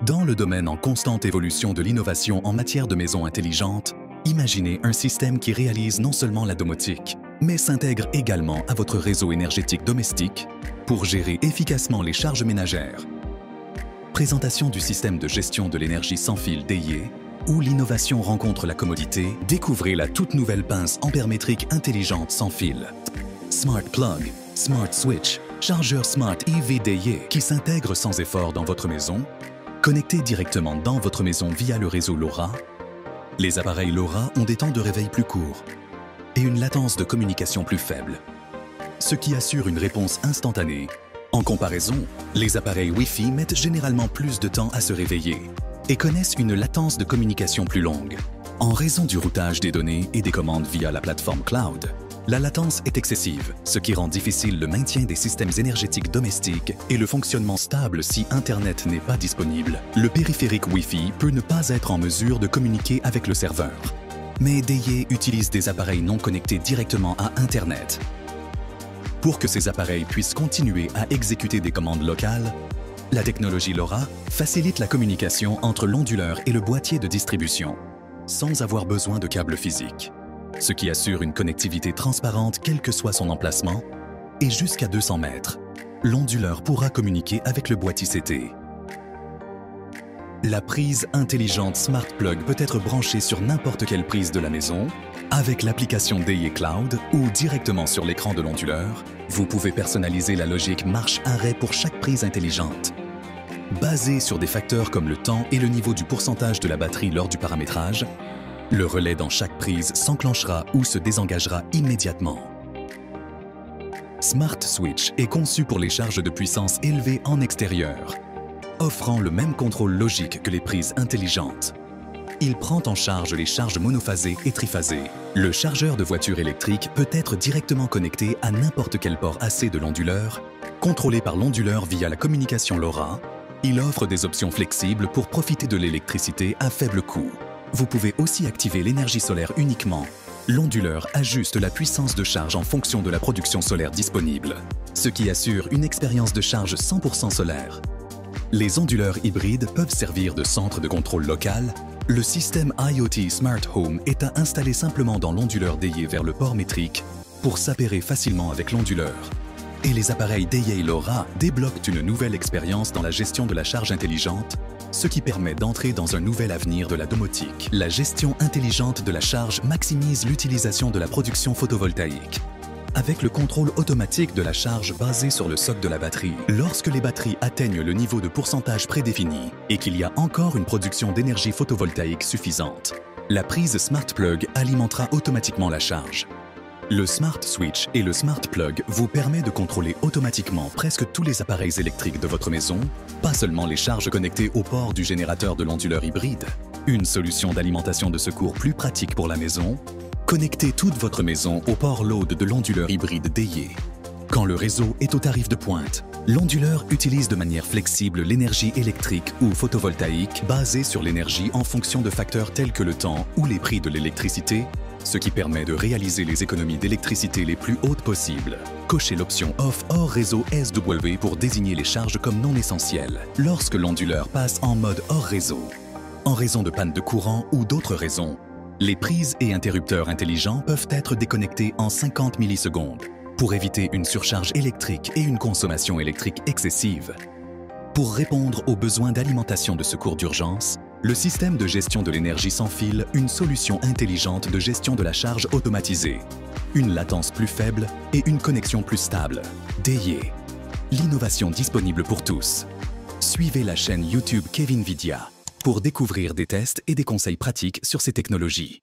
Dans le domaine en constante évolution de l'innovation en matière de maisons intelligentes, imaginez un système qui réalise non seulement la domotique, mais s'intègre également à votre réseau énergétique domestique pour gérer efficacement les charges ménagères. Présentation du système de gestion de l'énergie sans fil DIE, où l'innovation rencontre la commodité, découvrez la toute nouvelle pince ampère-métrique intelligente sans fil. Smart Plug, Smart Switch, chargeur Smart EV DIE qui s'intègre sans effort dans votre maison, connecté directement dans votre maison via le réseau LoRa. Les appareils LoRa ont des temps de réveil plus courts et une latence de communication plus faible, ce qui assure une réponse instantanée. En comparaison, les appareils Wi-Fi mettent généralement plus de temps à se réveiller et connaissent une latence de communication plus longue. En raison du routage des données et des commandes via la plateforme cloud, la latence est excessive, ce qui rend difficile le maintien des systèmes énergétiques domestiques et le fonctionnement stable si Internet n'est pas disponible. Le périphérique Wi-Fi peut ne pas être en mesure de communiquer avec le serveur. Mais DIE utilise des appareils non connectés directement à Internet. Pour que ces appareils puissent continuer à exécuter des commandes locales, la technologie LoRa facilite la communication entre l'onduleur et le boîtier de distribution, sans avoir besoin de câbles physiques, ce qui assure une connectivité transparente quel que soit son emplacement, et jusqu'à 200 mètres, l'onduleur pourra communiquer avec le boîtier CT. La prise intelligente Smart Plug peut être branchée sur n'importe quelle prise de la maison, avec l'application DIE Cloud ou directement sur l'écran de l'onduleur. Vous pouvez personnaliser la logique marche-arrêt pour chaque prise intelligente. Basée sur des facteurs comme le temps et le niveau du pourcentage de la batterie lors du paramétrage, le relais dans chaque prise s'enclenchera ou se désengagera immédiatement. Smart Switch est conçu pour les charges de puissance élevées en extérieur, offrant le même contrôle logique que les prises intelligentes. Il prend en charge les charges monophasées et triphasées. Le chargeur de voiture électrique peut être directement connecté à n'importe quel port AC de l'onduleur, contrôlé par l'onduleur via la communication LoRa. Il offre des options flexibles pour profiter de l'électricité à faible coût. Vous pouvez aussi activer l'énergie solaire uniquement. L'onduleur ajuste la puissance de charge en fonction de la production solaire disponible, ce qui assure une expérience de charge 100% solaire. Les onduleurs hybrides peuvent servir de centre de contrôle local. Le système IoT Smart Home est à installer simplement dans l'onduleur DIE vers le port métrique pour s'appairer facilement avec l'onduleur. Et les appareils DIE LoRa débloquent une nouvelle expérience dans la gestion de la charge intelligente, ce qui permet d'entrer dans un nouvel avenir de la domotique. La gestion intelligente de la charge maximise l'utilisation de la production photovoltaïque, avec le contrôle automatique de la charge basé sur le socle de la batterie. Lorsque les batteries atteignent le niveau de pourcentage prédéfini et qu'il y a encore une production d'énergie photovoltaïque suffisante, la prise Smart Plug alimentera automatiquement la charge. Le Smart Switch et le Smart Plug vous permettent de contrôler automatiquement presque tous les appareils électriques de votre maison, pas seulement les charges connectées au port du générateur de l'onduleur hybride. Une solution d'alimentation de secours plus pratique pour la maison. Connectez toute votre maison au port load de l'onduleur hybride DIE. Quand le réseau est au tarif de pointe, l'onduleur utilise de manière flexible l'énergie électrique ou photovoltaïque basée sur l'énergie en fonction de facteurs tels que le temps ou les prix de l'électricité, ce qui permet de réaliser les économies d'électricité les plus hautes possibles. Cochez l'option Off hors réseau SW pour désigner les charges comme non essentielles lorsque l'onduleur passe en mode hors réseau. En raison de panne de courant ou d'autres raisons, les prises et interrupteurs intelligents peuvent être déconnectés en 50 millisecondes pour éviter une surcharge électrique et une consommation électrique excessive. Pour répondre aux besoins d'alimentation de secours d'urgence, le système de gestion de l'énergie sans fil, une solution intelligente de gestion de la charge automatisée, une latence plus faible et une connexion plus stable. DIE, l'innovation disponible pour tous. Suivez la chaîne YouTube KevinVidia pour découvrir des tests et des conseils pratiques sur ces technologies.